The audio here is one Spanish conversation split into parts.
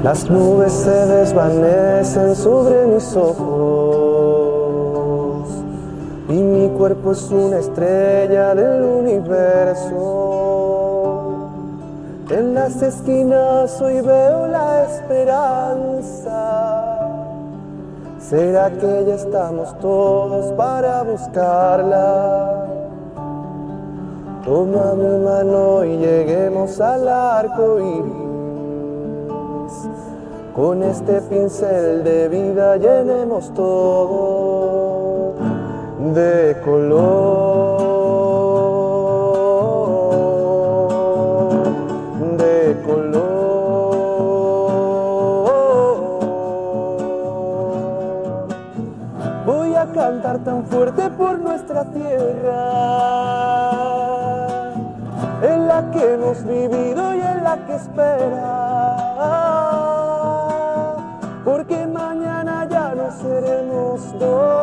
Las nubes se desvanecen sobre mis ojos y mi cuerpo es una estrella del universo. En las esquinas hoy veo la esperanza. ¿Será que ya estamos todos para buscarla? Toma mi mano y lleguemos al arco iris. Con este pincel de vida llenemos todo de color, de color. Voy a cantar tan fuerte por nuestra tierra, en la que hemos vivido y en la que espera. Porque mañana ya no seremos dos,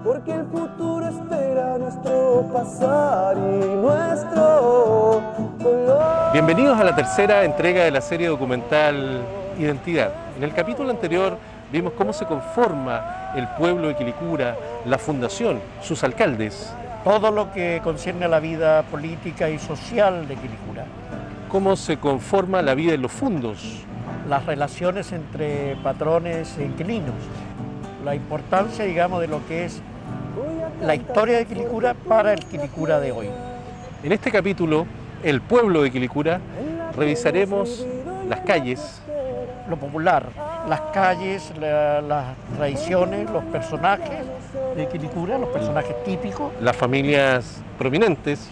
porque el futuro espera nuestro pasar y nuestro color. Bienvenidos a la tercera entrega de la serie documental Identidad. En el capítulo anterior vimos cómo se conforma el pueblo de Quilicura, la fundación, sus alcaldes. Todo lo que concierne a la vida política y social de Quilicura. Cómo se conforma la vida en los fundos. Las relaciones entre patrones e inquilinos. La importancia, digamos, de lo que es la historia de Quilicura para el Quilicura de hoy. En este capítulo, el pueblo de Quilicura, revisaremos las calles. Lo popular, las calles, las tradiciones, los personajes de Quilicura, los personajes típicos. Las familias prominentes.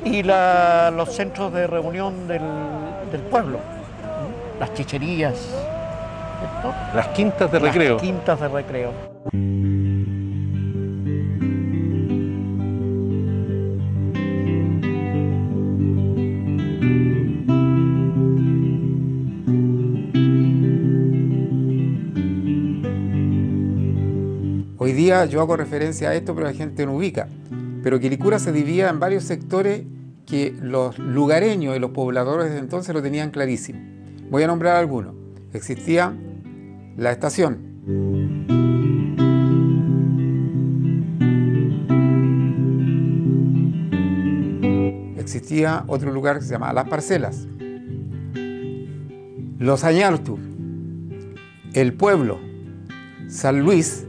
Y los centros de reunión del pueblo. Las chicherías, ¿cierto? Las quintas de recreo. Las quintas de recreo. Hoy día yo hago referencia a esto, pero la gente no ubica. Pero Quilicura se dividía en varios sectores que los lugareños y los pobladores de entonces lo tenían clarísimo. Voy a nombrar algunos. Existía la estación. Existía otro lugar que se llamaba Las Parcelas. Los Añartu, el pueblo, San Luis,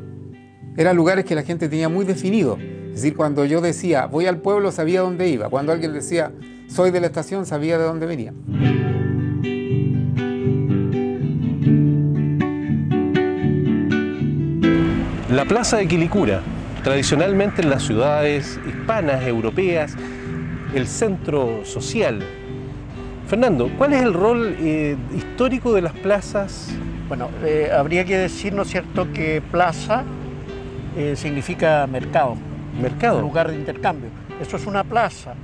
eran lugares que la gente tenía muy definidos. Es decir, cuando yo decía voy al pueblo, sabía dónde iba. Cuando alguien decía soy de la estación, sabía de dónde venía. La plaza de Quilicura, tradicionalmente en las ciudades hispanas, europeas, el centro social. Fernando, ¿cuál es el rol histórico de las plazas? Bueno, habría que decir, ¿no es cierto?, que plaza significa mercado. Mercado. Lugar de intercambio. Eso es una plaza.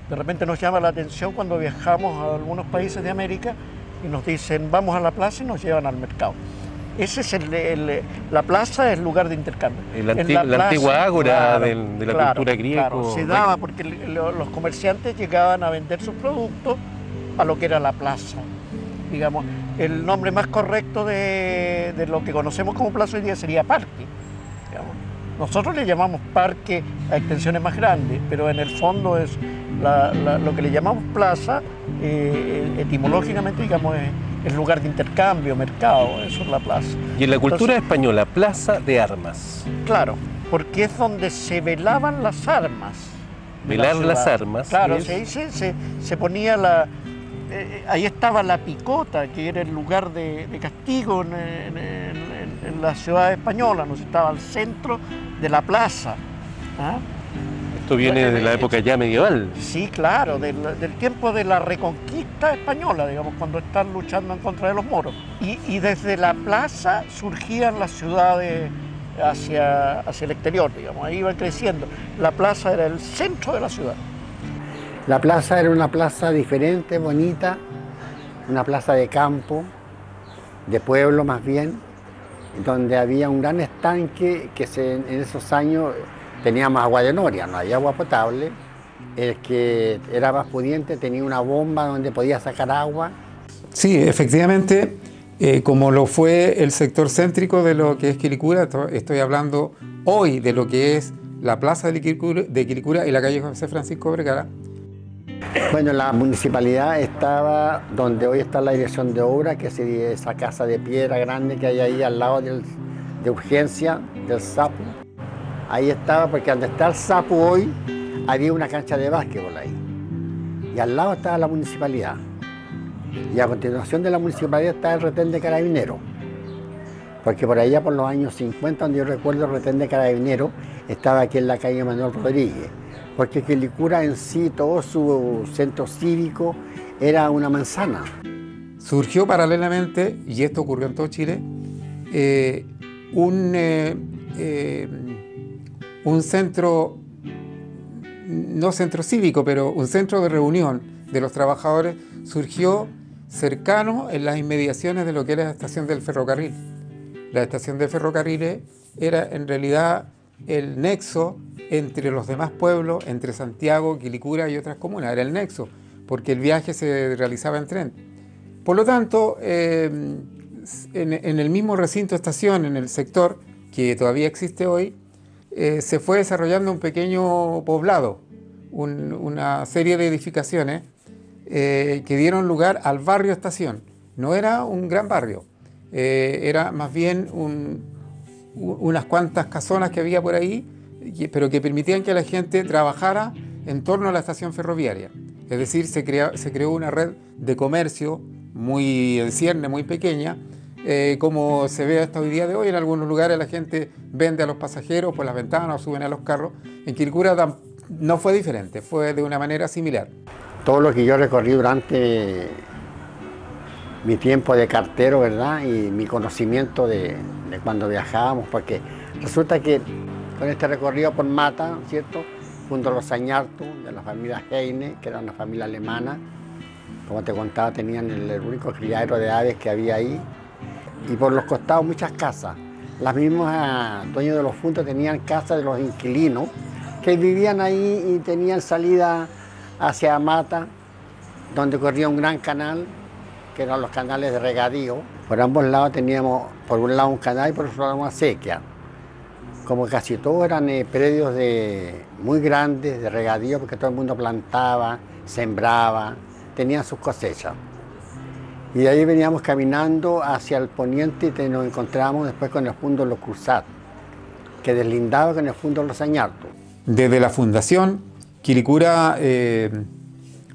De repente nos llama la atención cuando viajamos a algunos países de América y nos dicen vamos a la plaza y nos llevan al mercado. Ese es la plaza es el lugar de intercambio. La antigua ágora, claro, de la cultura griega. Claro, se daba porque los comerciantes llegaban a vender sus productos a lo que era la plaza. Digamos, el nombre más correcto de lo que conocemos como plaza hoy día sería parque. Digamos. Nosotros le llamamos parque a extensiones más grandes, pero en el fondo es lo que le llamamos plaza, etimológicamente, digamos, es lugar de intercambio, mercado, eso es la plaza. Y en la cultura española, plaza de armas. Claro, porque es donde se velaban las armas. Velar las armas. Claro, se ponía ahí estaba la picota, que era el lugar de castigo en la ciudad española, ¿no? Estaba al centro de la plaza. ¿Ah? Esto viene de la época ya medieval. Sí, claro, del tiempo de la reconquista española, digamos, cuando están luchando en contra de los moros. Y desde la plaza surgían las ciudades hacia el exterior, digamos, ahí iban creciendo. La plaza era el centro de la ciudad. La plaza era una plaza diferente, bonita, una plaza de campo, de pueblo más bien, donde había un gran estanque que en esos años teníamos agua de noria, no había agua potable. El que era más pudiente tenía una bomba donde podía sacar agua. Sí, efectivamente, como lo fue el sector céntrico de lo que es Quilicura, estoy hablando hoy de lo que es la plaza de Quilicura y la calle José Francisco Vergara. Bueno, la municipalidad estaba donde hoy está la dirección de obra, que es esa casa de piedra grande que hay ahí al lado de urgencia del Sapo. Ahí estaba, porque donde está el Sapo hoy había una cancha de básquetbol ahí. Y al lado estaba la municipalidad. Y a continuación de la municipalidad está el retén de Carabineros. Porque por allá, por los años 50, donde yo recuerdo, el retén de Carabineros estaba aquí en la calle Manuel Rodríguez. Porque Quilicura en sí, todo su centro cívico, era una manzana. Surgió paralelamente, y esto ocurrió en todo Chile, un centro, no centro cívico, pero un centro de reunión de los trabajadores, surgió cercano en las inmediaciones de lo que era la estación del ferrocarril. La estación de ferrocarriles era en realidad el nexo entre los demás pueblos, entre Santiago, Quilicura y otras comunas. Era el nexo, porque el viaje se realizaba en tren. Por lo tanto, en el mismo recinto estación, en el sector que todavía existe hoy, se fue desarrollando un pequeño poblado, una serie de edificaciones que dieron lugar al barrio estación. No era un gran barrio, era más bien unas cuantas casonas que había por ahí, pero que permitían que la gente trabajara en torno a la estación ferroviaria. Es decir, se creó una red de comercio muy en cierne, muy pequeña, como se ve hasta hoy día de hoy. En algunos lugares la gente vende a los pasajeros por las ventanas o suben a los carros. En Quilicura no fue diferente, fue de una manera similar. Todo lo que yo recorrí durante mi tiempo de cartero, ¿verdad? Y mi conocimiento de cuando viajábamos, porque resulta que con este recorrido por Mata, ¿cierto? Junto a los Sañartu, de la familia Heine, que era una familia alemana, como te contaba, tenían el único criadero de aves que había ahí, y por los costados muchas casas. Las mismas dueños de los fundos tenían casas de los inquilinos, que vivían ahí y tenían salida hacia Mata, donde corría un gran canal, que eran los canales de regadío. Por ambos lados teníamos, por un lado un canal y por otro lado una acequia. Como casi todos eran predios muy grandes de regadío, porque todo el mundo plantaba, sembraba, tenían sus cosechas. Y de ahí veníamos caminando hacia el poniente y nos encontramos después con el fundo Los Cruzat, que deslindaba con el fundo Los Sañartu. Desde la fundación, Quilicura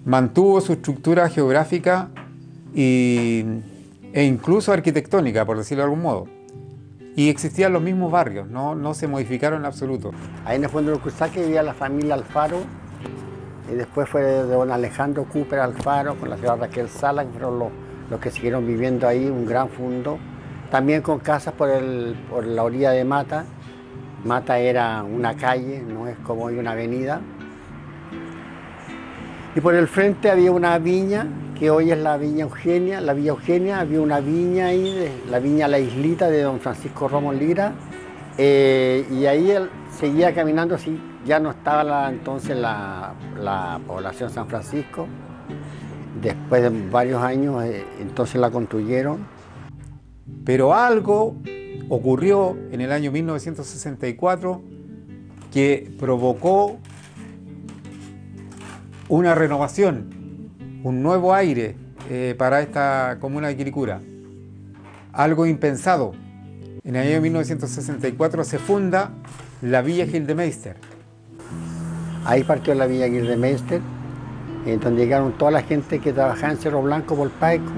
mantuvo su estructura geográfica e incluso arquitectónica, por decirlo de algún modo. Y existían los mismos barrios, no se modificaron en absoluto. Ahí en el fondo de los Cruzaques vivía la familia Alfaro, y después fue de don Alejandro Cooper Alfaro con la señora Raquel Sala, que fueron los que siguieron viviendo ahí, un gran fundo. También con casas por la orilla de Mata. Mata era una calle, no es como hoy una avenida. Y por el frente había una viña, que hoy es la Viña Eugenia. La Villa Eugenia, había una viña ahí, la viña La Islita de don Francisco Romo Lira. Y ahí él seguía caminando, así ya no estaba entonces la población San Francisco. Después de varios años, entonces la construyeron. Pero algo ocurrió en el año 1964 que provocó una renovación, un nuevo aire para esta comuna de Quilicura. Algo impensado. En el año 1964 se funda la Villa Gildemeister. Ahí partió la Villa Gildemeister, en donde llegaron toda la gente que trabajaba en Cerro Blanco, Volpaico.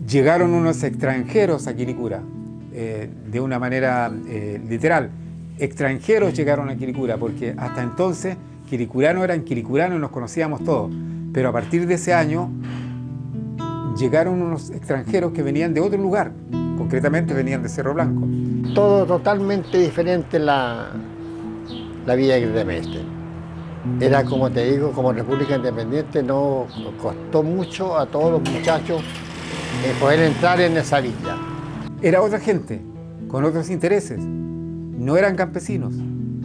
Llegaron unos extranjeros a Quilicura, de una manera literal. Extranjeros llegaron a Quilicura, porque hasta entonces quilicuranos eran quilicuranos y nos conocíamos todos. Pero a partir de ese año llegaron unos extranjeros que venían de otro lugar, concretamente venían de Cerro Blanco. Todo totalmente diferente la Villa Gildemeister. Era, como te digo, como República Independiente, no costó mucho a todos los muchachos poder entrar en esa villa. era otra gente, con otros intereses. No eran campesinos,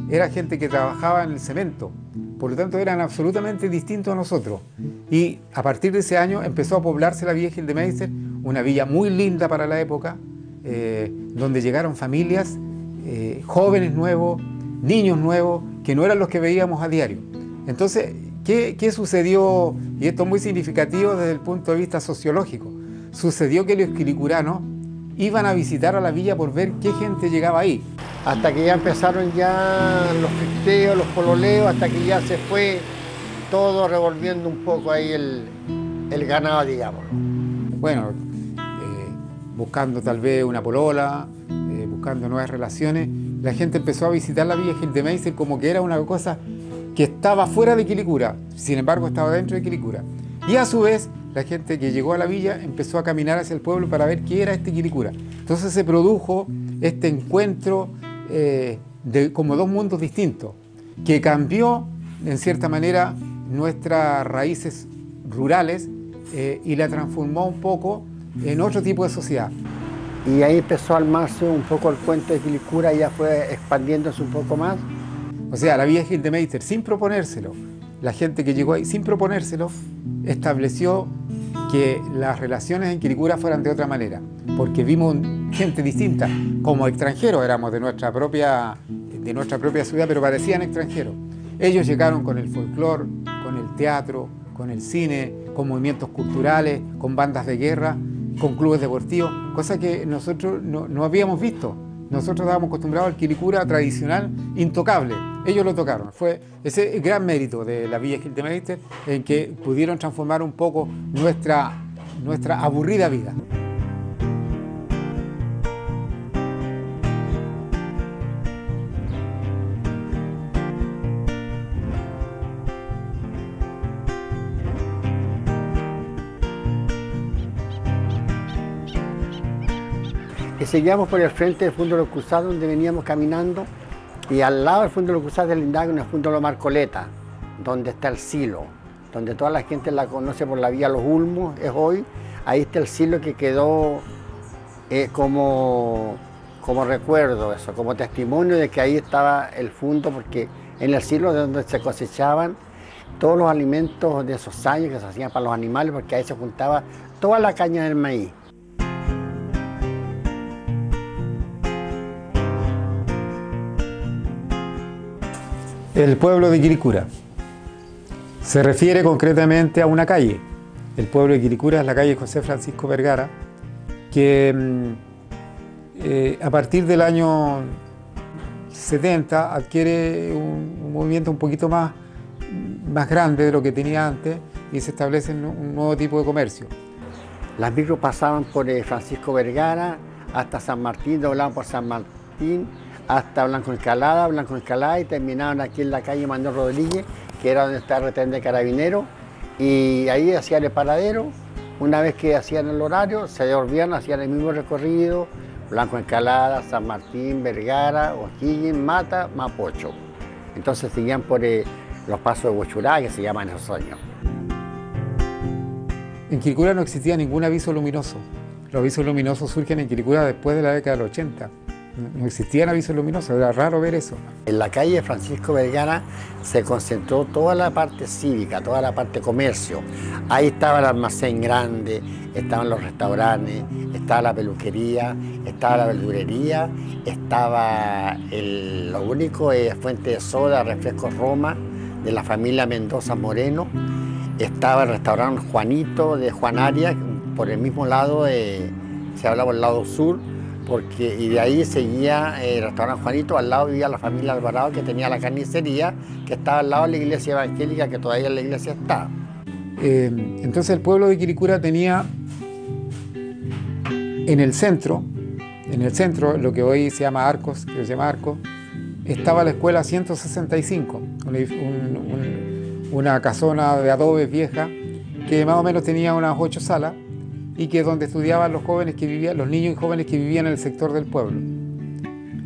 era gente que trabajaba en el cemento. Por lo tanto, eran absolutamente distintos a nosotros. Y a partir de ese año empezó a poblarse la Villa Gildemeister, una villa muy linda para la época, donde llegaron familias, jóvenes nuevos, niños nuevos, que no eran los que veíamos a diario. Entonces, ¿qué sucedió? Y esto es muy significativo desde el punto de vista sociológico. Sucedió que los quilicuranos iban a visitar a la villa por ver qué gente llegaba ahí. Hasta que ya empezaron ya los festeos, los pololeos, hasta que ya se fue todo revolviendo un poco ahí el ganado, digamos. Bueno, buscando tal vez una polola, buscando nuevas relaciones, la gente empezó a visitar la Villa Gildemeister como que era una cosa que estaba fuera de Quilicura, sin embargo estaba dentro de Quilicura. Y a su vez, la gente que llegó a la villa empezó a caminar hacia el pueblo para ver qué era este Quilicura. Entonces se produjo este encuentro de como dos mundos distintos, que cambió en cierta manera nuestras raíces rurales y la transformó un poco en otro tipo de sociedad. Y ahí empezó a armarse un poco el cuento de Quilicura y ya fue expandiéndose un poco más. O sea, la Villa Gildemeister, sin proponérselo, la gente que llegó ahí sin proponérselo, estableció que las relaciones en Quilicura fueran de otra manera, porque vimos gente distinta, como extranjeros éramos de nuestra propia ciudad, pero parecían extranjeros. Ellos llegaron con el folclore, con el teatro, con el cine, con movimientos culturales, con bandas de guerra, con clubes deportivos, cosa que nosotros no habíamos visto. Nosotros estábamos acostumbrados al Quilicura tradicional, intocable. Ellos lo tocaron. Fue ese gran mérito de la Villa Gildemeister en que pudieron transformar un poco nuestra aburrida vida. Y seguíamos por el frente del Fondo de los Cruzados, donde veníamos caminando, y al lado del Fondo de los Cruzados del Lindagui, en el Fondo de los Marcoleta, donde está el silo, donde toda la gente la conoce por la vía Los Ulmos, es hoy. Ahí está el silo que quedó como recuerdo, eso, como testimonio de que ahí estaba el fondo, porque en el silo de donde se cosechaban todos los alimentos de esos años que se hacían para los animales, porque ahí se juntaba toda la caña del maíz. El pueblo de Quilicura se refiere concretamente a una calle. El pueblo de Quilicura es la calle José Francisco Vergara, que a partir del año 70 adquiere un movimiento un poquito más grande de lo que tenía antes y se establece un nuevo tipo de comercio. Las micros pasaban por Francisco Vergara hasta San Martín, doblaban por San Martín, hasta Blanco Encalada y terminaban aquí en la calle Manuel Rodríguez, que era donde está el retén de Carabineros, y ahí hacían el paradero. Una vez que hacían el horario, se devolvían, hacían el mismo recorrido, Blanco Encalada, San Martín, Vergara, O'Higgins, Mata, Mapocho. Entonces seguían por los pasos de Huechurá, que se llaman esos años. En Quilicura no existía ningún aviso luminoso. Los avisos luminosos surgen en Quilicura después de la década del 80. No existían avisos luminosos, era raro ver eso. En la calle Francisco Vergara se concentró toda la parte cívica, toda la parte comercio. Ahí estaba el almacén grande, estaban los restaurantes, estaba la peluquería, estaba la verdurería, estaba lo único fuente de soda, refrescos Roma, de la familia Mendoza Moreno. Estaba el restaurante Juanito de Juan Arias, por el mismo lado, se hablaba por el lado sur, y de ahí seguía el restaurante Juanito, al lado vivía la familia Alvarado, que tenía la carnicería, que estaba al lado de la iglesia evangélica, que todavía la iglesia está. Entonces el pueblo de Quilicura tenía en el centro, lo que hoy se llama Arcos, estaba la escuela 165, una casona de adobe vieja, que más o menos tenía unas 8 salas, y que es donde estudiaban los niños y jóvenes que vivían en el sector del pueblo.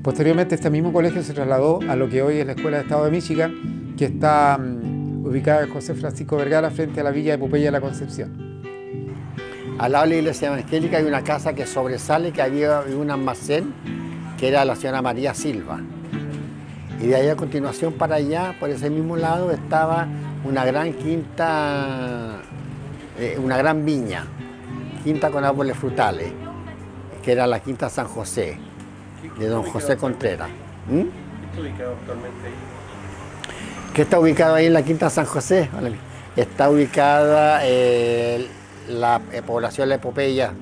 Posteriormente este mismo colegio se trasladó a lo que hoy es la Escuela de Estado de Michigan, que está ubicada en José Francisco Vergara frente a la villa de Popeye de la Concepción. Al lado de la iglesia evangélica hay una casa que sobresale, que había un almacén, que era la señora María Silva. Y de ahí a continuación para allá, por ese mismo lado, estaba una gran quinta, una gran viña, quinta con árboles frutales, que era la quinta San José, de don José Contreras. ¿Qué está ubicado actualmente ahí? ¿Qué está ubicado ahí en la quinta San José? Está ubicada la población de la Epopeya,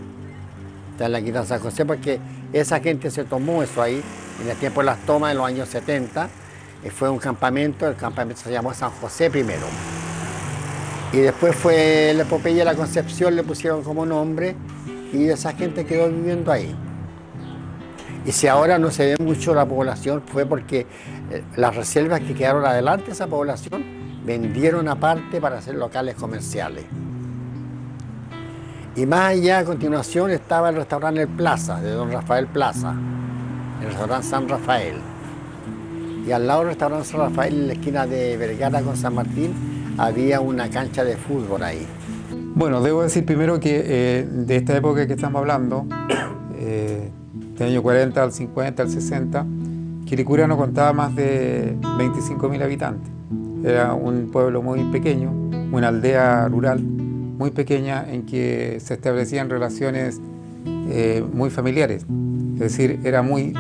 está en la quinta San José, porque esa gente se tomó eso ahí, en el tiempo de las tomas, en los años 70, fue un campamento, el campamento se llamó San José primero. Y después fue la Epopeya de la Concepción, le pusieron como nombre, y esa gente quedó viviendo ahí. Y si ahora no se ve mucho la población, fue porque las reservas que quedaron adelante de esa población vendieron aparte para hacer locales comerciales. Y más allá, a continuación, estaba el restaurante El Plaza, de don Rafael Plaza, el restaurante San Rafael. Y al lado del restaurante San Rafael, en la esquina de Vergara con San Martín, había una cancha de fútbol ahí. Bueno, debo decir primero que de esta época que estamos hablando, del año 40 al 50, al 60, Quilicura no contaba más de 25.000 habitantes. Era un pueblo muy pequeño, una aldea rural muy pequeña en que se establecían relaciones muy familiares. Es decir, era muy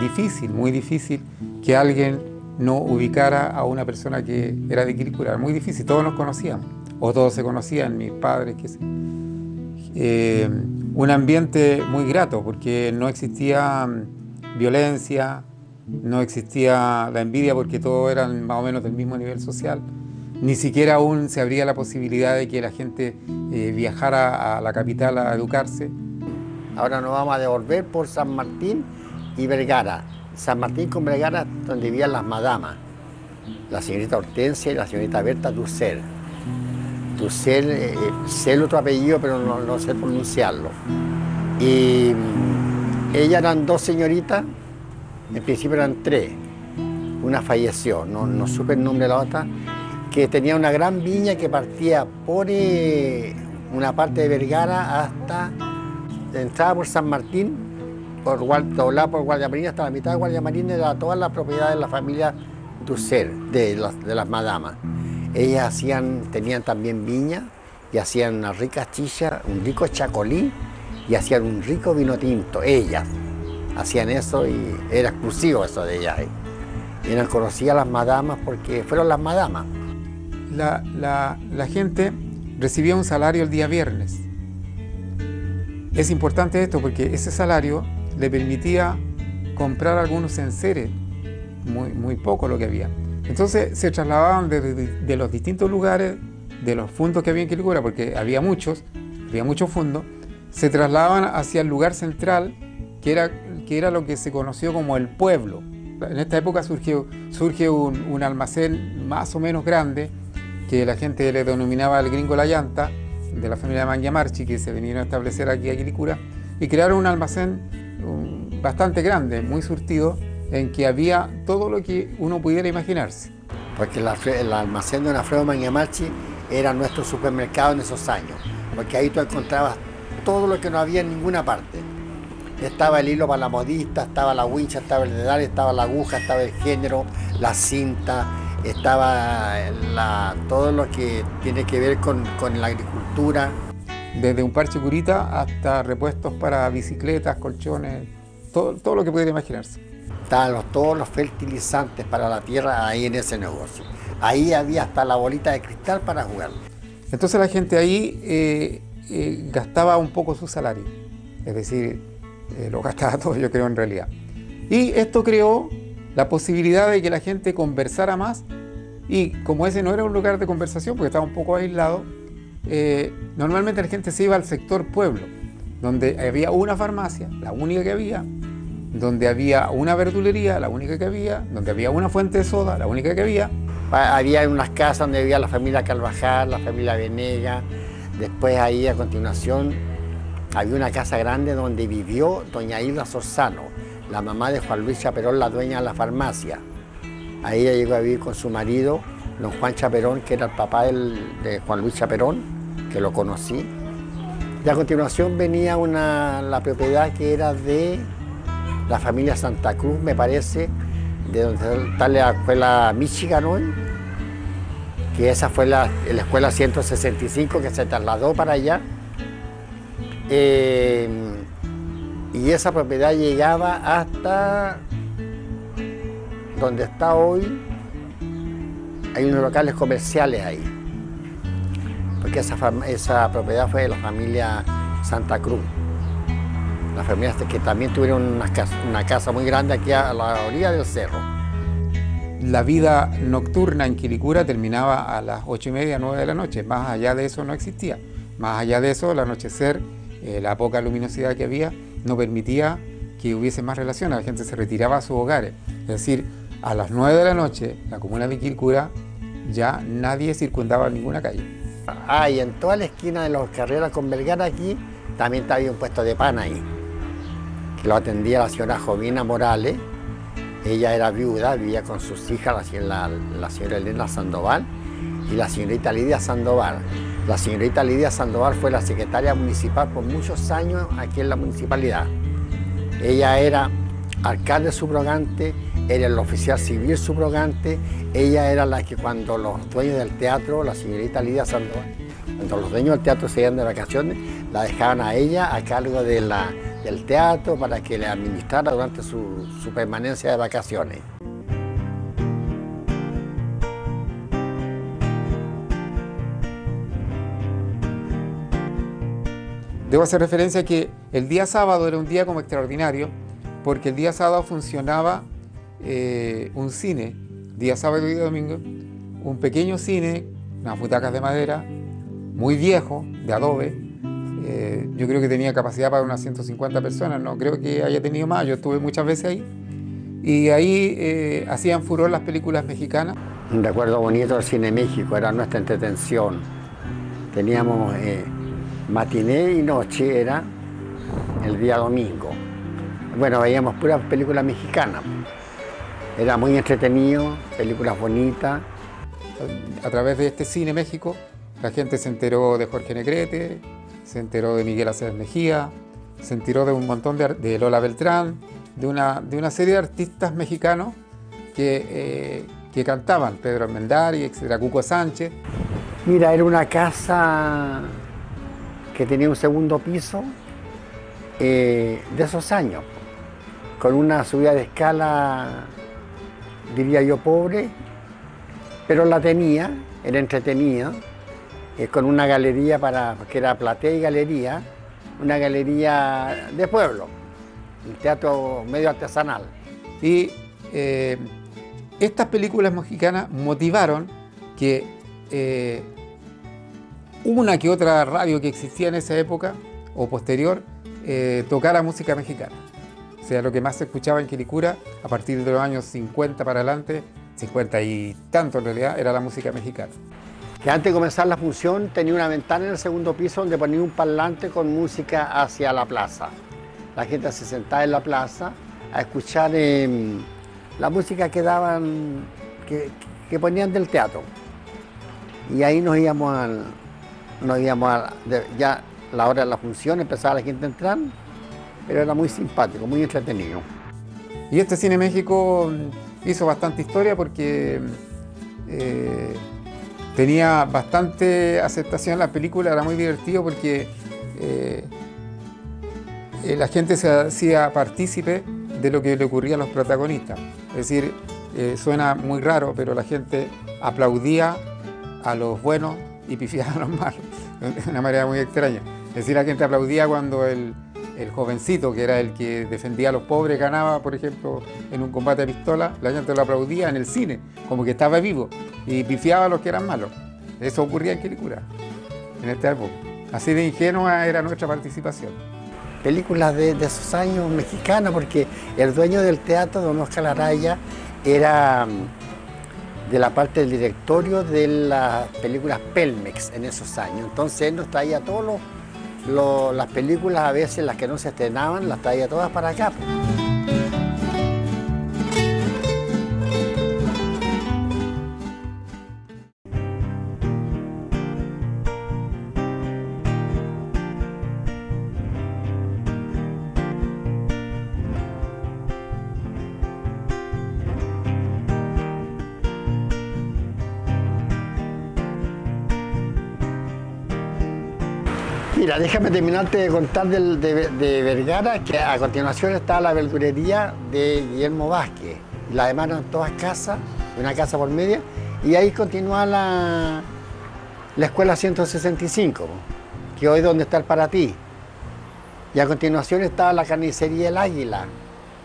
difícil que alguien no ubicara a una persona que era de Quilicura. Era muy difícil, todos nos conocíamos, o todos se conocían, mis padres, qué sé. Un ambiente muy grato, porque no existía violencia, no existía la envidia, porque todos eran más o menos del mismo nivel social. Ni siquiera aún se abría la posibilidad de que la gente viajara a la capital a educarse. Ahora nos vamos a devolver por San Martín y Vergara. San Martín con Vergara, donde vivían las madamas, la señorita Hortensia y la señorita Berta Dussel. Dussel, sé el otro apellido, pero no sé pronunciarlo. Y ellas eran dos señoritas, en principio eran tres. Una falleció, no supe el nombre de la otra, que tenía una gran viña que partía por una parte de Vergara hasta, entraba por San Martín, doblaba por Guardia Marina, hasta la mitad de Guardia Marina, era toda la propiedad de la familia Dussel, de las madamas. Ellas tenían también viña y hacían una rica chicha, un rico chacolí y hacían un rico vino tinto. Ellas hacían eso y era exclusivo eso de ellas. Y eran conocidas las madamas porque fueron las madamas. La gente recibía un salario el día viernes. Es importante esto porque ese salario le permitía comprar algunos enseres, muy poco lo que había. Entonces se trasladaban de los distintos lugares, de los fundos que había en Quilicura, porque había muchos fundos, se trasladaban hacia el lugar central, que era lo que se conoció como el pueblo. En esta época surge un almacén más o menos grande, que la gente le denominaba el Gringo La Llanta, de la familia Mangiamarchi, que se vinieron a establecer aquí a Quilicura, y crearon un almacén bastante grande, muy surtido, en que había todo lo que uno pudiera imaginarse. Porque el almacén de don Alfredo Mangiamarchi era nuestro supermercado en esos años, porque ahí tú encontrabas todo lo que no había en ninguna parte. Estaba el hilo para la modista, estaba la wincha, estaba el dedal, estaba la aguja, estaba el género, la cinta, estaba todo lo que tiene que ver con la agricultura. Desde un parche curita hasta repuestos para bicicletas, colchones, todo lo que pudiera imaginarse. Estaban todos los fertilizantes para la tierra ahí en ese negocio. Ahí había hasta la bolita de cristal para jugar. Entonces la gente ahí gastaba un poco su salario, es decir, lo gastaba todo, yo creo, en realidad. Y esto creó la posibilidad de que la gente conversara más, y como ese no era un lugar de conversación porque estaba un poco aislado, normalmente la gente se iba al sector pueblo, donde había una farmacia, la única que había, donde había una verdulería, la única que había, donde había una fuente de soda, la única que había. Había unas casas donde vivía la familia Carvajal, la familia Venega. Después ahí a continuación había una casa grande donde vivió doña Hilda Sorzano, la mamá de Juan Luis Chaperón, la dueña de la farmacia. Ahí ella llegó a vivir con su marido, don Juan Chaperón, que era el papá de Juan Luis Chaperón, que lo conocí. Y a continuación venía la propiedad que era de la familia Santa Cruz, me parece, de donde está la escuela Michigan hoy, que esa fue la escuela 165 que se trasladó para allá. Y esa propiedad llegaba hasta donde está hoy. Hay unos locales comerciales ahí, porque esa propiedad fue de la familia Santa Cruz. Las familias que también tuvieron una casa muy grande aquí a la orilla del cerro. La vida nocturna en Quilicura terminaba a las 8:30, 9 de la noche. Más allá de eso no existía. Más allá de eso, el anochecer, la poca luminosidad que había, no permitía que hubiese más relaciones. La gente se retiraba a sus hogares. Es decir, a las 9 de la noche, la comuna de Quilicura, ya nadie circundaba ninguna calle. Y en toda la esquina de los Carreras con Vergara aquí, también había un puesto de pan ahí, que lo atendía la señora Jovina Morales. Ella era viuda, vivía con sus hijas, la señora Elena Sandoval y la señorita Lidia Sandoval. La señorita Lidia Sandoval fue la secretaria municipal por muchos años aquí en la municipalidad. Ella era alcalde subrogante, era el oficial civil subrogante. Ella era la que cuando los dueños del teatro, la señorita Lidia Sandoval, cuando los dueños del teatro se iban de vacaciones, la dejaban a ella a cargo del teatro para que le administrara durante su permanencia de vacaciones. Debo hacer referencia a que el día sábado era un día como extraordinario, porque el día sábado funcionaba un cine, día sábado y día domingo, un pequeño cine, unas butacas de madera, muy viejo, de adobe. Yo creo que tenía capacidad para unas 150 personas, no creo que haya tenido más, yo estuve muchas veces ahí. Y ahí hacían furor las películas mexicanas. Un recuerdo bonito del Cine México, era nuestra entretención. Teníamos matiné y noche, era el día domingo. Bueno, veíamos puras películas mexicanas. Era muy entretenido, películas bonitas. A través de este Cine México, la gente se enteró de Jorge Negrete, se enteró de Miguel Aceves Mejía, se enteró de un montón de Lola Beltrán, de una serie de artistas mexicanos que cantaban, Pedro Almendari, etcétera, Cuco Sánchez. Mira, era una casa que tenía un segundo piso de esos años, con una subida de escala, diría yo, pobre, pero la tenía, era entretenida, con una galería que era platea y galería, una galería de pueblo, un teatro medio artesanal. Y estas películas mexicanas motivaron que una que otra radio que existía en esa época o posterior tocara música mexicana. O sea, lo que más se escuchaba en Quilicura a partir de los años 50 para adelante, 50 y tanto en realidad, era la música mexicana. Que antes de comenzar la función tenía una ventana en el segundo piso donde ponía un parlante con música hacia la plaza. La gente se sentaba en la plaza a escuchar la música que daban, que ponían del teatro. Y ahí nos íbamos ya la hora de la función, empezaba la gente a entrar, pero era muy simpático, muy entretenido. Y este Cine México hizo bastante historia porque tenía bastante aceptación la película, era muy divertido porque la gente se hacía partícipe de lo que le ocurría a los protagonistas. Es decir, suena muy raro, pero la gente aplaudía a los buenos y pifiaba a los malos, de una manera muy extraña. Es decir, la gente aplaudía cuando el jovencito, que era el que defendía a los pobres, ganaba, por ejemplo, en un combate de pistola, la gente lo aplaudía en el cine, como que estaba vivo, y pifiaba a los que eran malos. Eso ocurría en Quilicura, en esta época. Así de ingenua era nuestra participación. Películas de esos años mexicanas, porque el dueño del teatro, don Oscar Araya, era de la parte del directorio de las películas Pelmex en esos años. Entonces él nos traía todas las películas, a veces las que no se estrenaban, las traía todas para acá. Mira, déjame terminarte de contar de Vergara, que a continuación está la verdurería de Guillermo Vázquez. Las demás eran todas casas, una casa por media, y ahí continúa la escuela 165, que hoy es donde está el Paratí. Y a continuación estaba la carnicería El Águila,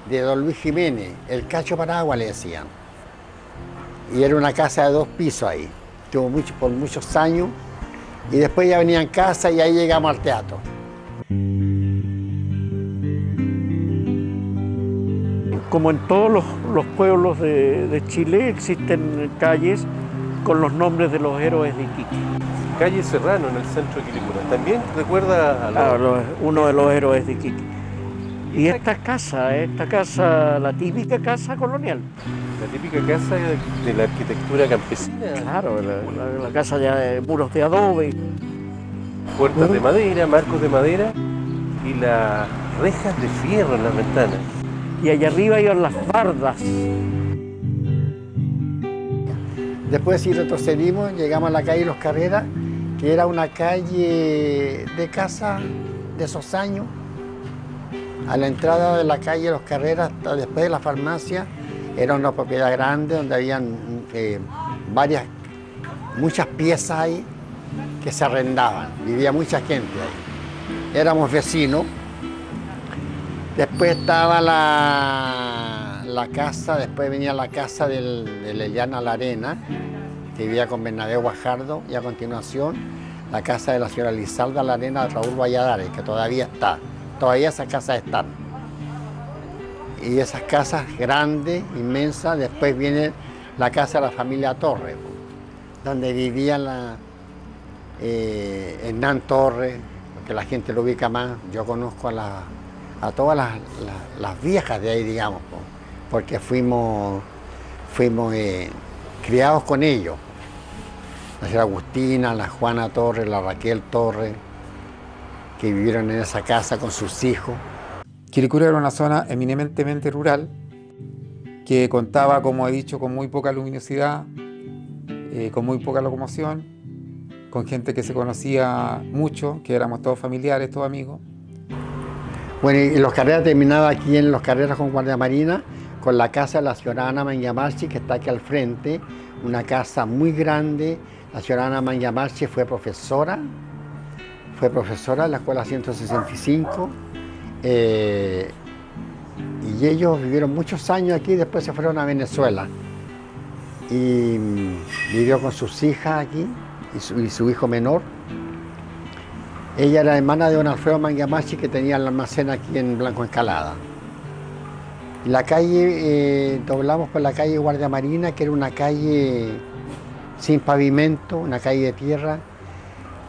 de don Luis Jiménez, el Cacho Paragua le decían. Y era una casa de 2 pisos ahí, estuvo por muchos años, y después ya venían casas y ahí llegamos al teatro. Como en todos los pueblos de Chile existen calles con los nombres de los héroes de Iquique. Calle Serrano en el centro de Quilicura. También recuerda a Uno de los héroes de Iquique. Y esta casa, la típica casa colonial. la típica casa de la arquitectura campesina. Claro, la casa ya de muros de adobe. Puertas de madera, marcos de madera y las rejas de fierro en las ventanas. Y allá arriba iban las bardas. Después, si retrocedimos, llegamos a la calle Los Carreras, que era una calle de casa de esos años. A la entrada de la calle Los Carreras, hasta después de la farmacia, era una propiedad grande donde habían muchas piezas ahí que se arrendaban. Vivía mucha gente ahí. Éramos vecinos. Después estaba la casa, después venía la casa de Eliana Larena, que vivía con Bernabé Guajardo, y a continuación la casa de la señora Lizalda Larena de Raúl Valladares, que todavía está. Todavía esas casas están. Y esas casas grandes, inmensas, después viene la casa de la familia Torres, donde vivía Hernán Torres, que la gente lo ubica más. Yo conozco a todas las viejas de ahí, digamos, porque fuimos criados con ellos. La señora Agustina, la Juana Torres, la Raquel Torres, que vivieron en esa casa con sus hijos. Quilicura era una zona eminentemente rural, que contaba, como he dicho, con muy poca luminosidad, con muy poca locomoción, con gente que se conocía mucho, que éramos todos familiares, todos amigos. Bueno, y Los Carreras terminaba aquí en Los Carreras con Guardia Marina, con la casa de la señora Ana Mangiamarchi, que está aquí al frente, una casa muy grande. La señora Ana Mangiamarchi fue profesora de la escuela 165, y ellos vivieron muchos años aquí, después se fueron a Venezuela y vivió con sus hijas aquí y su hijo menor. Ella era hermana de don Alfredo Mangiamarchi, que tenía el almacén aquí en Blanco Encalada. La calle, doblamos por la calle Guardia Marina, que era una calle sin pavimento, una calle de tierra,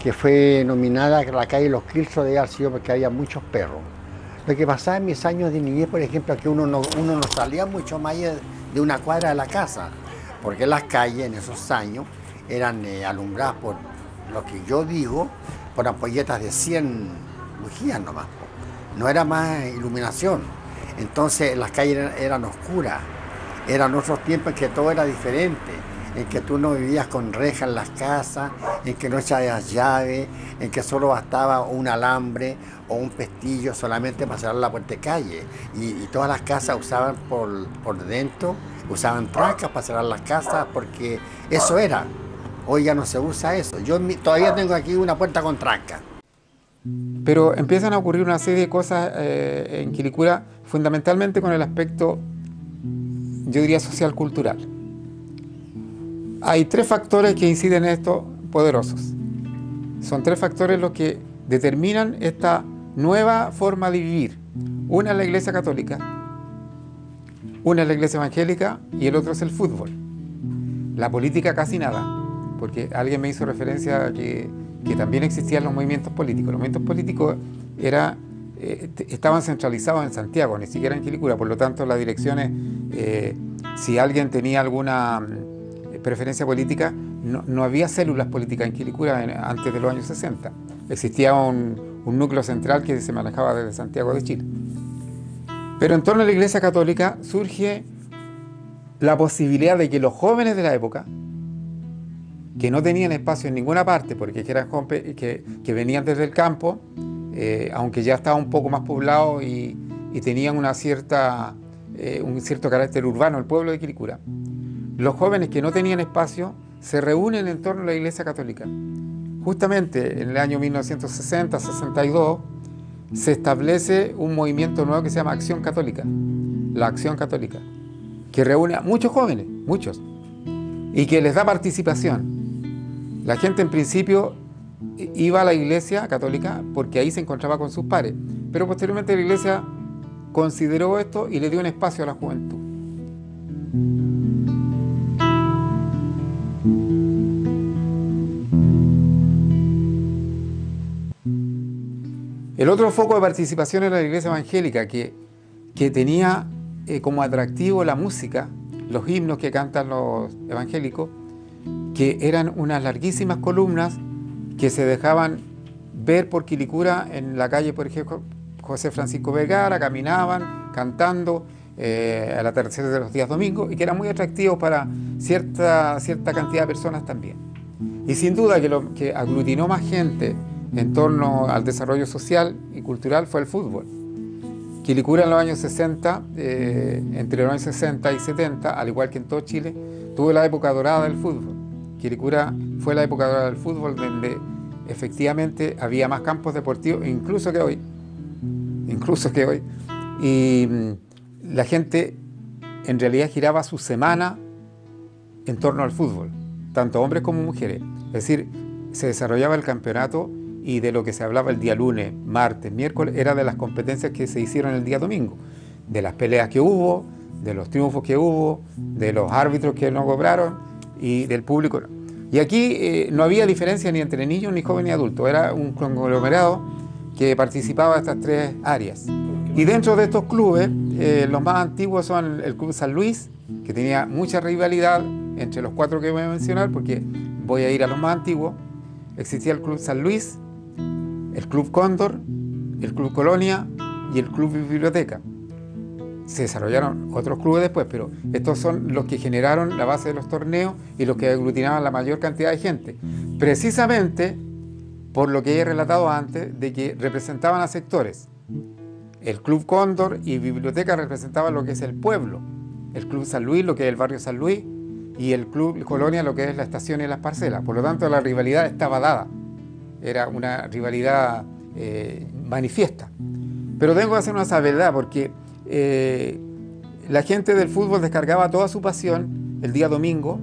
que fue nominada la calle Los Quiltros de Arcillo porque había muchos perros. Lo que pasaba en mis años de niñez, por ejemplo, es que uno no salía mucho más allá de una cuadra de la casa, porque las calles en esos años eran alumbradas por lo que yo digo, por ampolletas de 100 bujías nomás, no era más iluminación. Entonces las calles eran oscuras, eran otros tiempos en que todo era diferente, en que tú no vivías con rejas en las casas, en que no echabas llave, en que solo bastaba un alambre o un pestillo solamente para cerrar la puerta de calle. Y todas las casas usaban por dentro, usaban trancas para cerrar las casas, porque eso era. Hoy ya no se usa eso. Yo todavía tengo aquí una puerta con tranca. Pero empiezan a ocurrir una serie de cosas en Quilicura, fundamentalmente con el aspecto, yo diría, social-cultural. Hay 3 factores que inciden en esto poderosos. Son 3 factores los que determinan esta nueva forma de vivir. Una es la Iglesia Católica, una es la Iglesia Evangélica y el otro es el fútbol. La política casi nada, porque alguien me hizo referencia a que también existían los movimientos políticos. Los movimientos políticos estaban centralizados en Santiago, ni siquiera en Quilicura. Por lo tanto, las direcciones, si alguien tenía alguna preferencia política, no había células políticas en Quilicura antes de los años 60. Existía un núcleo central que se manejaba desde Santiago de Chile. Pero en torno a la Iglesia Católica surge la posibilidad de que los jóvenes de la época que no tenían espacio en ninguna parte porque eran que venían desde el campo, aunque ya estaba un poco más poblado y tenían un cierto carácter urbano, el pueblo de Quilicura. Los jóvenes que no tenían espacio se reúnen en torno a la Iglesia Católica. Justamente en el año 1960-62 se establece un movimiento nuevo que se llama Acción Católica, la Acción Católica, que reúne a muchos jóvenes, muchos, y que les da participación. La gente en principio iba a la Iglesia Católica porque ahí se encontraba con sus pares, pero posteriormente la Iglesia consideró esto y le dio un espacio a la juventud. El otro foco de participación era la Iglesia Evangélica, que tenía como atractivo la música, los himnos que cantan los evangélicos, que eran unas larguísimas columnas que se dejaban ver por Quilicura en la calle, por ejemplo, José Francisco Vergara, caminaban, cantando al atardecer de los días domingos, y que eran muy atractivos para cierta cantidad de personas también. Y sin duda que lo que aglutinó más gente en torno al desarrollo social y cultural fue el fútbol. Quilicura en los años 60, entre los años 60 y 70, al igual que en todo Chile, tuvo la época dorada del fútbol. Quilicura fue la época dorada del fútbol, donde efectivamente había más campos deportivos, incluso que hoy. Y la gente en realidad giraba su semana en torno al fútbol, tanto hombres como mujeres. Es decir, se desarrollaba el campeonato, y de lo que se hablaba el día lunes, martes, miércoles, era de las competencias que se hicieron el día domingo, de las peleas que hubo, de los triunfos que hubo, de los árbitros que no cobraron y del público. Y aquí no había diferencia ni entre niños, ni jóvenes, ni adultos, era un conglomerado que participaba de estas tres áreas. Y dentro de estos clubes, los más antiguos son el Club San Luis, que tenía mucha rivalidad entre los cuatro que voy a mencionar, porque voy a ir a los más antiguos. Existía el Club San Luis, el Club Cóndor, el Club Colonia y el Club Biblioteca. Se desarrollaron otros clubes después, pero estos son los que generaron la base de los torneos y los que aglutinaban la mayor cantidad de gente. Precisamente por lo que he relatado antes, de que representaban a sectores. El Club Cóndor y Biblioteca representaban lo que es el pueblo, el Club San Luis lo que es el barrio San Luis, y el Club Colonia lo que es la estación y las parcelas. Por lo tanto, la rivalidad estaba dada. Era una rivalidad manifiesta. Pero tengo que hacer una salvedad, porque la gente del fútbol descargaba toda su pasión el día domingo,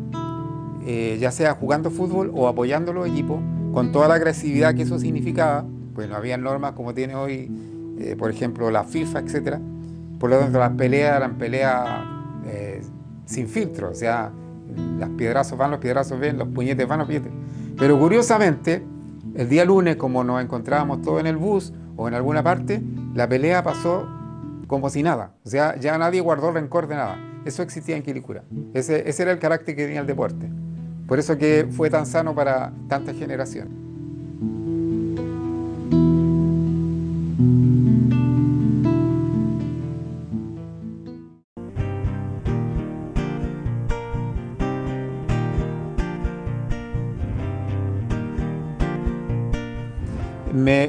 ya sea jugando fútbol o apoyando los equipos, con toda la agresividad que eso significaba, pues no había normas como tiene hoy, por ejemplo, la FIFA, etc. Por lo tanto, las peleas eran peleas sin filtro, o sea, los piedrazos van, los piedrazos ven, los puñetes van, los puñetes. Pero curiosamente, el día lunes, como nos encontrábamos todos en el bus o en alguna parte, la pelea pasó como si nada. O sea, ya nadie guardó rencor de nada. Eso existía en Quilicura. Ese era el carácter que tenía el deporte. Por eso que fue tan sano para tantas generaciones.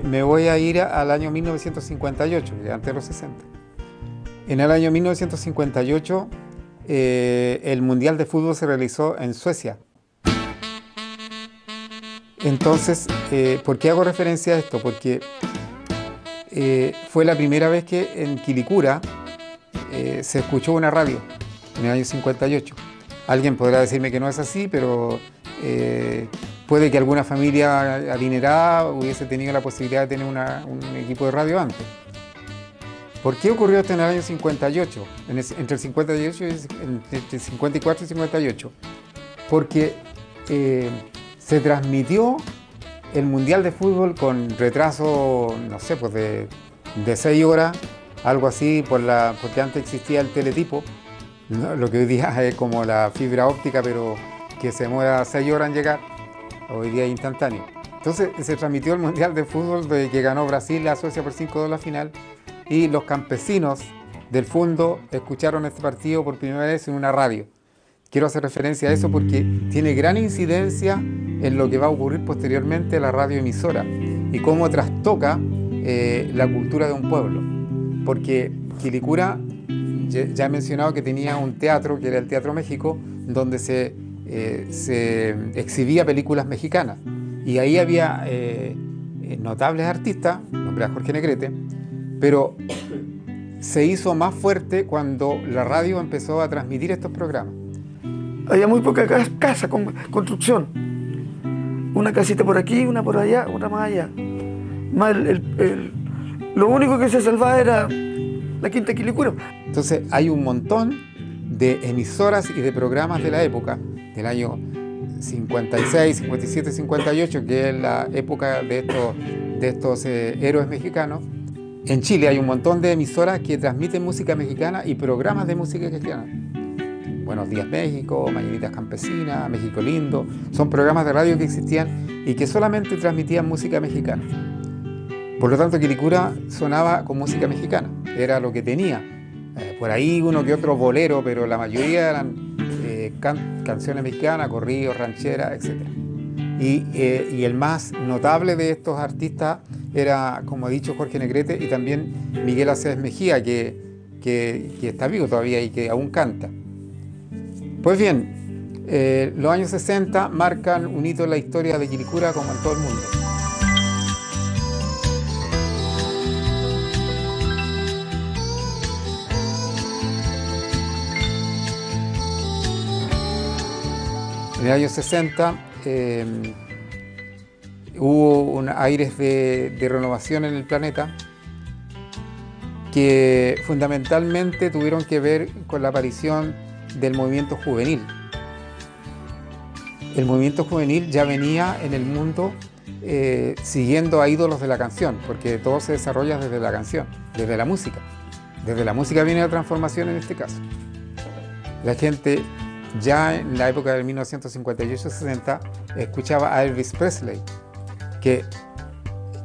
Me voy a ir al año 1958, antes de los 60. En el año 1958, el Mundial de Fútbol se realizó en Suecia. Entonces, ¿por qué hago referencia a esto? Porque fue la primera vez que en Quilicura se escuchó una radio, en el año 58. Alguien podrá decirme que no es así, pero puede que alguna familia adinerada hubiese tenido la posibilidad de tener un equipo de radio antes. ¿Por qué ocurrió esto en el año 58? Entre el 58 entre el 54 y 58. Porque se transmitió el Mundial de Fútbol con retraso, no sé, pues de 6 horas, algo así, porque antes existía el teletipo, ¿no? Lo que hoy día es como la fibra óptica, pero que se demora 6 horas en llegar. Hoy día es instantáneo. Entonces se transmitió el Mundial de Fútbol de que ganó Brasil a Suecia por 5-2 la final, y los campesinos del Fundo escucharon este partido por primera vez en una radio, Quiero hacer referencia a eso porque tiene gran incidencia en lo que va a ocurrir posteriormente en la radioemisora y cómo trastoca la cultura de un pueblo. Porque Quilicura, ya he mencionado que tenía un teatro, que era el Teatro México, donde se exhibía películas mexicanas. Y ahí había notables artistas, nombré a Jorge Negrete, pero se hizo más fuerte cuando la radio empezó a transmitir estos programas. Había muy poca casa con construcción. Una casita por aquí, una por allá, una más allá. Lo único que se salvaba era la Quinta Quilicura. Entonces hay un montón de emisoras y de programas de la época, del año 56, 57, 58, que es la época de estos héroes mexicanos. En Chile hay un montón de emisoras que transmiten música mexicana y programas de música mexicana. Buenos Días México, Mañanitas Campesinas, México Lindo, son programas de radio que existían y que solamente transmitían música mexicana. Por lo tanto, Quilicura sonaba con música mexicana, era lo que tenía. Por ahí uno que otro bolero, pero la mayoría eran canciones mexicanas, corridos, rancheras, etc. Y el más notable de estos artistas era, como ha dicho, Jorge Negrete y también Miguel Aceves Mejía, que está vivo todavía y que aún canta. Pues bien, los años 60 marcan un hito en la historia de Quilicura como en todo el mundo. En el año 60 hubo aires de renovación en el planeta que fundamentalmente tuvieron que ver con la aparición del movimiento juvenil. El movimiento juvenil ya venía en el mundo siguiendo a ídolos de la canción, porque todo se desarrolla desde la canción, desde la música. Desde la música viene la transformación en este caso. La gente ya en la época del 1958-60 escuchaba a Elvis Presley, que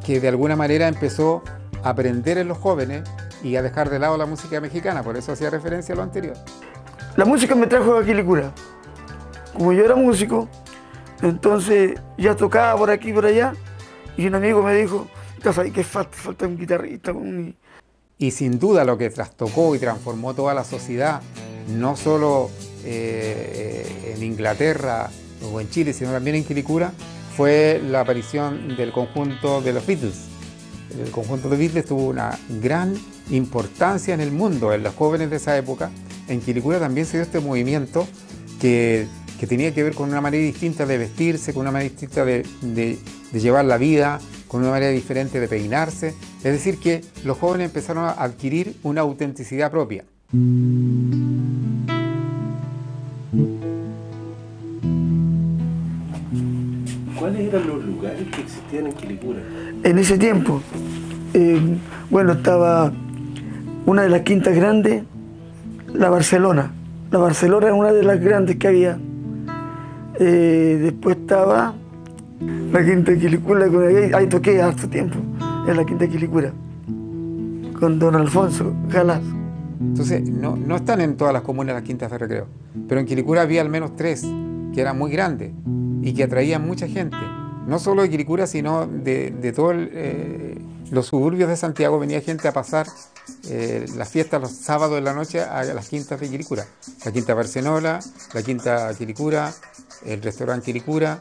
de alguna manera empezó a aprender en los jóvenes y a dejar de lado la música mexicana, por eso hacía referencia a lo anterior. La música me trajo a Quilicura. Como yo era músico, entonces ya tocaba por aquí y por allá, y un amigo me dijo, ¿sabes qué falta un guitarrista? Y sin duda lo que trastocó y transformó toda la sociedad, no solo en Inglaterra o en Chile, sino también en Quilicura, fue la aparición del conjunto de los Beatles. El conjunto de Beatles tuvo una gran importancia en el mundo, en los jóvenes de esa época. En Quilicura también se dio este movimiento que tenía que ver con una manera distinta de vestirse, con una manera distinta de llevar la vida, con una manera diferente de peinarse. Es decir, que los jóvenes empezaron a adquirir una autenticidad propia. ¿Cuáles eran los lugares que existían en Quilicura? En ese tiempo, bueno, estaba una de las quintas grandes, la Barcelona. La Barcelona era una de las grandes que había. Después estaba la Quinta de Quilicura, ahí toqué harto tiempo, en la Quinta de Quilicura, con don Alfonso Galás. Entonces, no están en todas las comunas las quintas de recreo, pero en Quilicura había al menos 3 que eran muy grandes y que atraían mucha gente, no solo de Quilicura, sino de todos los suburbios de Santiago. Venía gente a pasar las fiestas los sábados de la noche a las quintas de Quilicura. La Quinta Barcenola, la Quinta Quilicura, el restaurante Quilicura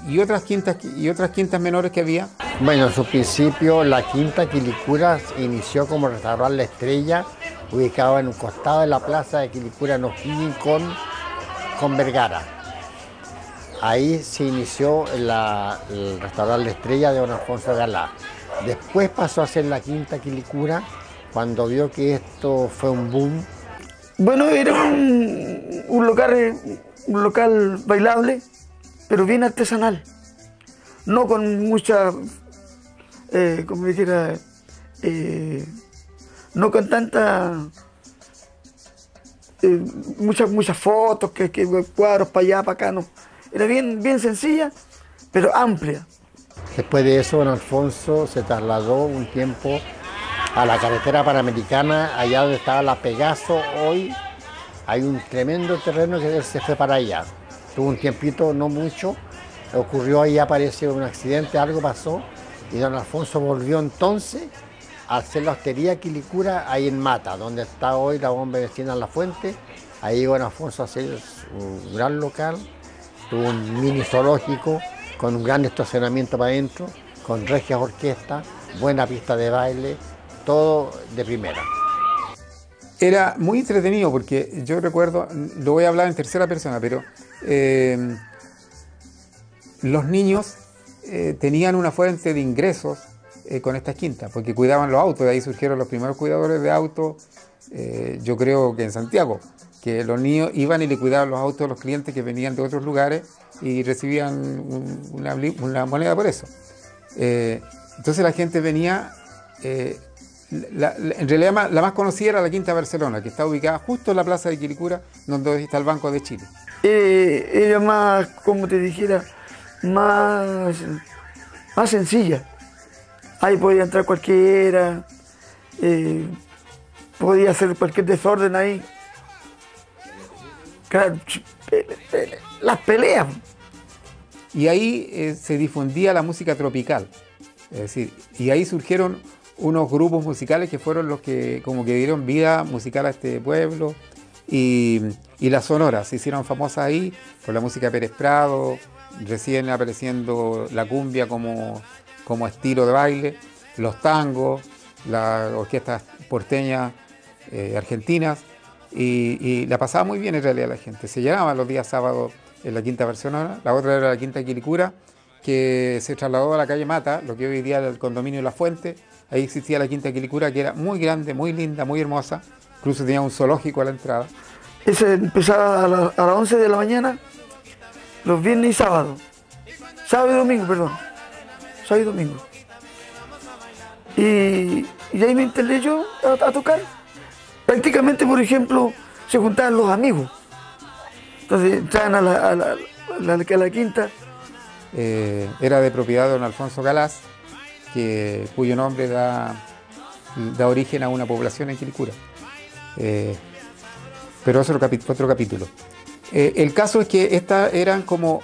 y otras quintas menores que había. Bueno, en su principio la Quinta Quilicura inició como restaurante La Estrella, ubicado en un costado de la plaza de Quilicura, en O'Higgins con Vergara. Ahí se inició el restaurante La Estrella de don Alfonso Galá. Después pasó a ser la Quinta Quilicura, cuando vio que esto fue un boom. Bueno, era un local bailable, pero bien artesanal. No con mucha, como dijera, no con tanta, muchas fotos, que cuadros para allá, para acá, no. Era bien sencilla, pero amplia. Después de eso, don Alfonso se trasladó un tiempo a la carretera panamericana, allá donde estaba la Pegaso hoy, hay un tremendo terreno que él se fue para allá. Tuvo un tiempito, no mucho, ocurrió ahí, apareció un accidente, algo pasó, y don Alfonso volvió entonces a hacer la hostería Quilicura ahí en Mata, donde está hoy la bomba vecina en La Fuente. Ahí don Alfonso hace un gran local, tuvo un mini zoológico con un gran estacionamiento para adentro, con regias orquestas, buena pista de baile, todo de primera. Era muy entretenido porque yo recuerdo, lo voy a hablar en tercera persona, pero los niños tenían una fuente de ingresos con estas quintas, porque cuidaban los autos. De ahí surgieron los primeros cuidadores de autos, yo creo que en Santiago, que los niños iban y le cuidaban los autos a los clientes que venían de otros lugares y recibían una moneda por eso. Entonces la gente venía, en realidad la más conocida era la Quinta Barcelona, que está ubicada justo en la plaza de Quilicura, donde está el Banco de Chile. Era más, como te dijera, más sencilla. Ahí podía entrar cualquiera, podía hacer cualquier desorden ahí. Claro, las peleas. Y ahí se difundía la música tropical, es decir, y ahí surgieron unos grupos musicales que fueron los que como que dieron vida musical a este pueblo, y las sonoras se hicieron famosas ahí por la música de Pérez Prado, recién apareciendo la cumbia como estilo de baile, los tangos, las orquestas porteñas argentinas, y la pasaba muy bien en realidad la gente. Se llenaba los días sábados en la Quinta Barcelona. La otra era la Quinta Quilicura, que se trasladó a la calle Mata, lo que hoy día es el condominio La Fuente. Ahí existía la Quinta Quilicura, que era muy grande, muy linda, muy hermosa. Incluso tenía un zoológico a la entrada. Ese empezaba a las 11 de la mañana, los viernes y sábados. Sábado y domingo, perdón. Sábado y domingo. Y ahí me instalé yo a tocar. Prácticamente, por ejemplo, se juntaban los amigos. Entonces entraban a la quinta. Era de propiedad de don Alfonso Galás, cuyo nombre da origen a una población en Quilicura. Pero eso es otro capítulo. El caso es que estas eran como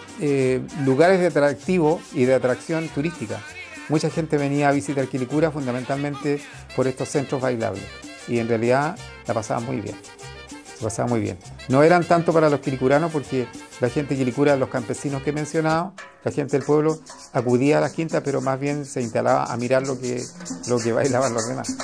lugares de atractivo y de atracción turística. Mucha gente venía a visitar Quilicura fundamentalmente por estos centros bailables. Y en realidad la pasaban muy bien. Se pasaba muy bien. No eran tanto para los quilicuranos, porque la gente de Quilicura, los campesinos que he mencionado, la gente del pueblo acudía a las quintas, pero más bien se instalaba a mirar lo que bailaban los demás.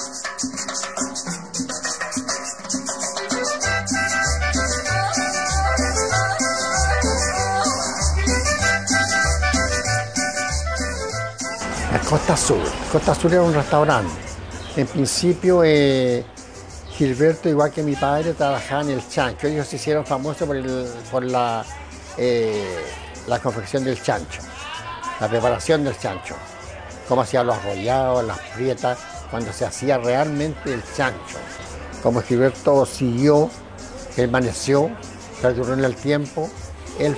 La Costa Azul. Costa Azul era un restaurante. En principio, Gilberto, igual que mi padre, trabajaba en el chancho. Ellos se hicieron famosos por la confección del chancho, la preparación del chancho, cómo hacían los arrollados, las prietas, cuando se hacía realmente el chancho. Como Gilberto siguió, permaneció, perduró en el tiempo, él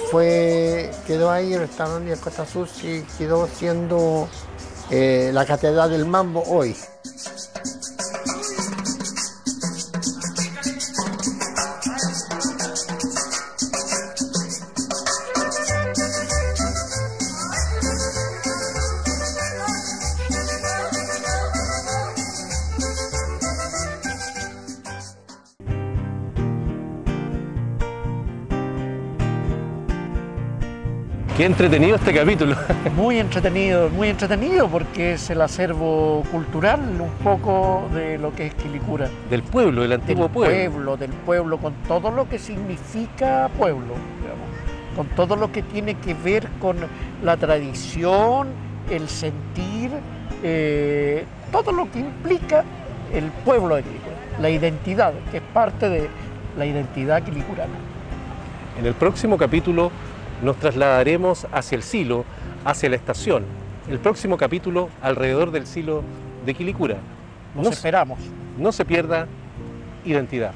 quedó ahí, el restaurante de Costa Azul y quedó siendo la catedral del mambo hoy. Qué entretenido este capítulo. Muy entretenido porque es el acervo cultural un poco de lo que es Quilicura. Del pueblo, del antiguo pueblo. Del pueblo, con todo lo que significa pueblo, digamos, con todo lo que tiene que ver con la tradición, el sentir, todo lo que implica el pueblo de Quilicura, la identidad, que es parte de la identidad quilicurana. En el próximo capítulo nos trasladaremos hacia el silo, hacia la estación. El próximo capítulo alrededor del silo de Quilicura. Nos esperamos. No se pierda identidad.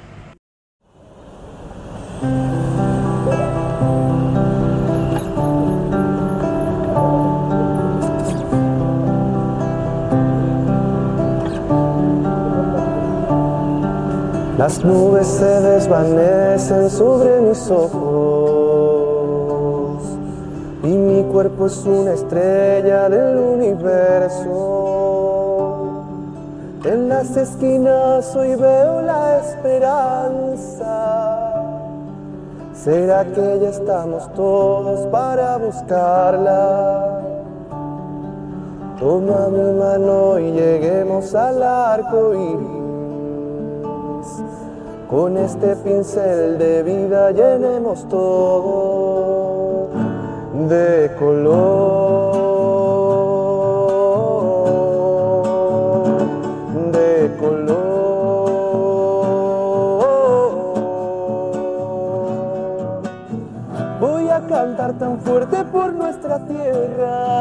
Las nubes se desvanecen sobre mis ojos y mi cuerpo es una estrella del universo. En las esquinas hoy veo la esperanza. ¿Será que ya estamos todos para buscarla? Toma mi mano y lleguemos al arco iris. Con este pincel de vida llenemos todo de color, de color. Voy a cantar tan fuerte por nuestra tierra